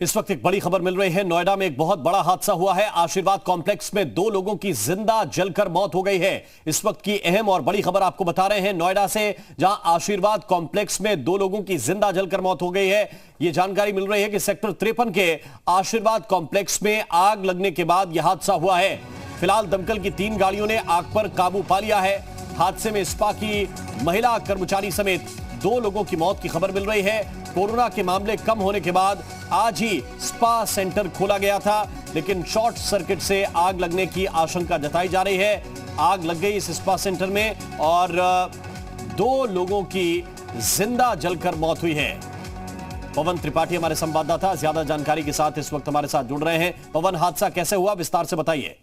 इस वक्त एक बड़ी खबर मिल रही है। नोएडा में एक बहुत बड़ा हादसा हुआ है। आशीर्वाद कॉम्प्लेक्स में 2 लोगों की जिंदा जलकर मौत हो गई है। इस वक्त की अहम और बड़ी खबर आपको बता रहे हैं नोएडा से, जहां आशीर्वाद कॉम्प्लेक्स में 2 लोगों की जिंदा जलकर मौत हो गई है। यह जानकारी मिल रही है कि सेक्टर 53 के आशीर्वाद कॉम्प्लेक्स में आग लगने के बाद यह हादसा हुआ है। फिलहाल दमकल की 3 गाड़ियों ने आग पर काबू पा लिया है। हादसे में स्पा की महिला कर्मचारी समेत 2 लोगों की मौत की खबर मिल रही है। कोरोना के मामले कम होने के बाद आज ही स्पा सेंटर खोला गया था, लेकिन शॉर्ट सर्किट से आग लगने की आशंका जताई जा रही है। आग लग गई इस स्पा सेंटर में और 2 लोगों की जिंदा जलकर मौत हुई है। पवन त्रिपाठी हमारे संवाददाता ज्यादा जानकारी के साथ इस वक्त हमारे साथ जुड़ रहे हैं। पवन, हादसा कैसे हुआ, विस्तार से बताइए।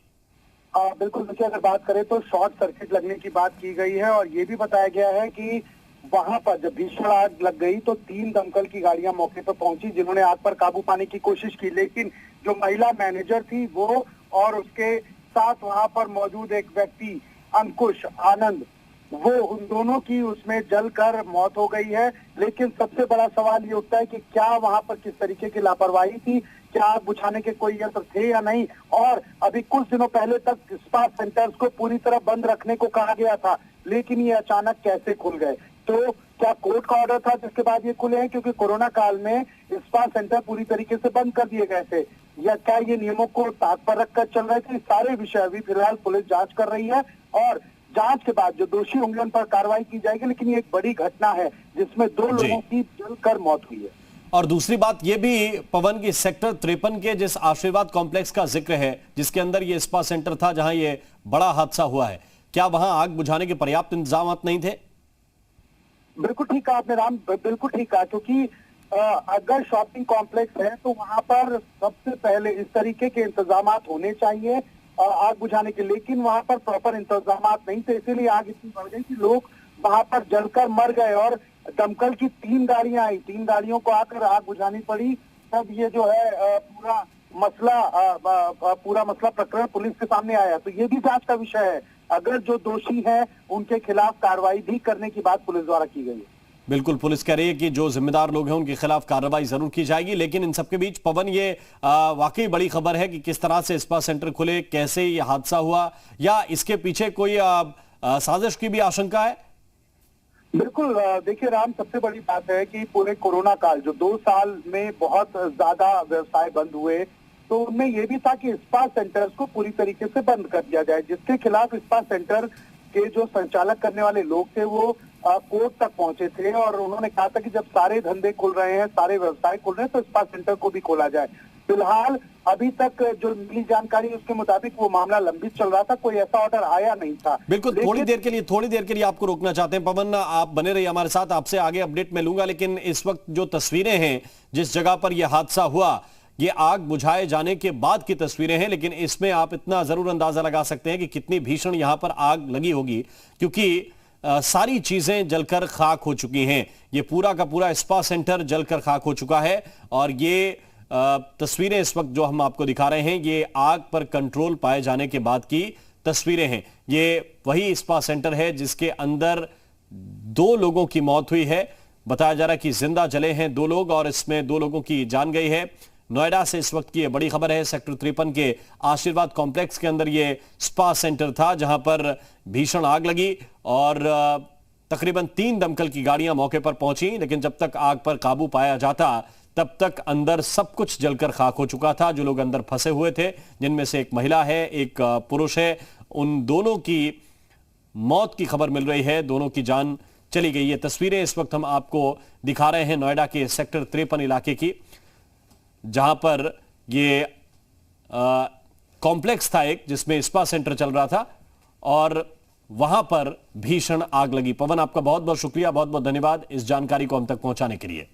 बिल्कुल, देखिए, अगर बात करें तो शॉर्ट सर्किट लगने की बात की गई है और ये भी बताया गया है कि वहां पर जब भीषण आग लग गई तो 3 दमकल की गाड़ियां मौके पर पहुंची, जिन्होंने आग पर काबू पाने की कोशिश की, लेकिन जो महिला मैनेजर थी वो और उसके साथ वहां पर मौजूद एक व्यक्ति अंकुश आनंद, वो उन दोनों की उसमें जलकर मौत हो गई है। लेकिन सबसे बड़ा सवाल ये उठता है कि क्या वहां पर किस तरीके की लापरवाही थी, क्या आग बुझाने के कोई यंत्र थे या नहीं। और अभी कुछ दिनों पहले तक स्पा सेंटर्स को पूरी तरह बंद रखने को कहा गया था, लेकिन ये अचानक कैसे खुल गए? तो क्या कोर्ट का ऑर्डर था जिसके बाद ये खुले हैं? क्योंकि कोरोना काल में स्पा सेंटर पूरी तरीके से बंद कर दिए गए थे, या क्या ये नियमों को ताक पर रखकर चल रहे थे? सारे विषय अभी फिलहाल पुलिस जांच कर रही है और जांच के बाद जो दोषी होंगे उन पर कार्रवाई की जाएगी। लेकिन ये एक बड़ी घटना है जिसमें 2 लोगों की जलकर मौत हुई है। और दूसरी बात यह भी पवन की सेक्टर 53 के जिस आशीर्वाद कॉम्प्लेक्स का जिक्र है, जिसके अंदर ये स्पा सेंटर था जहां ये बड़ा हादसा हुआ है, क्या वहां आग बुझाने के पर्याप्त इंतजाम नहीं थे? बिल्कुल ठीक कहा आपने राम, बिल्कुल ठीक कहा, क्योंकि अगर शॉपिंग कॉम्प्लेक्स है तो वहां पर सबसे पहले इस तरीके के इंतजाम होने चाहिए आग बुझाने के, लेकिन वहां पर प्रॉपर इंतजाम नहीं थे, इसीलिए आग इतनी बढ़ गई कि लोग वहां पर जलकर मर गए। और दमकल की 3 गाड़ियां आई, 3 गाड़ियों को आकर आग बुझानी पड़ी। तब ये जो है पूरा मसला प्रकरण पुलिस के सामने आया। तो ये भी जांच का विषय है। अगर जो दोषी हैं उनके खिलाफ कार्रवाई भी करने की बात पुलिस द्वारा की गई है। बिल्कुल, पुलिस कह रही है कि जो जिम्मेदार लोग हैं उनके खिलाफ कार्रवाई जरूर की जाएगी। लेकिन इन सबके बीच पवन, ये वाकई बड़ी खबर है कि किस तरह से स्पा सेंटर खुले, कैसे ये हादसा हुआ, या इसके पीछे कोई साजिश की भी आशंका है? बिल्कुल, देखिए राम, सबसे बड़ी बात है कि पूरे कोरोना काल जो 2 साल में बहुत ज्यादा व्यवसाय बंद हुए, तो उनमें यह भी था कि स्पा सेंटर्स को पूरी तरीके से बंद कर दिया जाए, जिसके खिलाफ स्पा सेंटर के जो संचालक करने वाले लोग थे वो कोर्ट तक पहुंचे थे और उन्होंने कहा था कि जब सारे धंधे खुल रहे हैं, सारे व्यवसाय खुल रहे हैं, तो स्पा सेंटर को भी खोला जाए। फिलहाल अभी तक जो मिली जानकारी उसके मुताबिक वो मामला लंबित चल रहा था, कोई ऐसा ऑर्डर आया नहीं था। बिल्कुल, थोड़ी देर के लिए आपको रोकना चाहते हैं पवन, आप बने रहिए हमारे साथ, आपसे आगे अपडेट मैं लूंगा। लेकिन इस वक्त जो तस्वीरें हैं जिस जगह पर यह हादसा हुआ, ये आग बुझाए जाने के बाद की तस्वीरें हैं, लेकिन इसमें आप इतना जरूर अंदाजा लगा सकते हैं कि कितनी भीषण यहां पर आग लगी होगी, क्योंकि सारी चीजें जलकर खाक हो चुकी हैं। ये पूरा का पूरा स्पा सेंटर जलकर खाक हो चुका है। और ये तस्वीरें इस वक्त जो हम आपको दिखा रहे हैं, ये आग पर कंट्रोल पाए जाने के बाद की तस्वीरें हैं। ये वही स्पा सेंटर है जिसके अंदर 2 लोगों की मौत हुई है। बताया जा रहा है कि जिंदा जले हैं 2 लोग और इसमें 2 लोगों की जान गई है। नोएडा से इस वक्त की यह बड़ी खबर है। सेक्टर 53 के आशीर्वाद कॉम्प्लेक्स के अंदर यह स्पा सेंटर था जहां पर भीषण आग लगी और तकरीबन 3 दमकल की गाड़ियां मौके पर पहुंची, लेकिन जब तक आग पर काबू पाया जाता तब तक अंदर सब कुछ जलकर खाक हो चुका था। जो लोग अंदर फंसे हुए थे, जिनमें से एक महिला है, एक पुरुष है, उन दोनों की मौत की खबर मिल रही है, दोनों की जान चली गई। ये तस्वीरें इस वक्त हम आपको दिखा रहे हैं नोएडा के सेक्टर 53 इलाके की, जहां पर ये कॉम्प्लेक्स था एक जिसमें स्पा सेंटर चल रहा था और वहां पर भीषण आग लगी। पवन, आपका बहुत बहुत शुक्रिया, बहुत बहुत धन्यवाद इस जानकारी को हम तक पहुंचाने के लिए।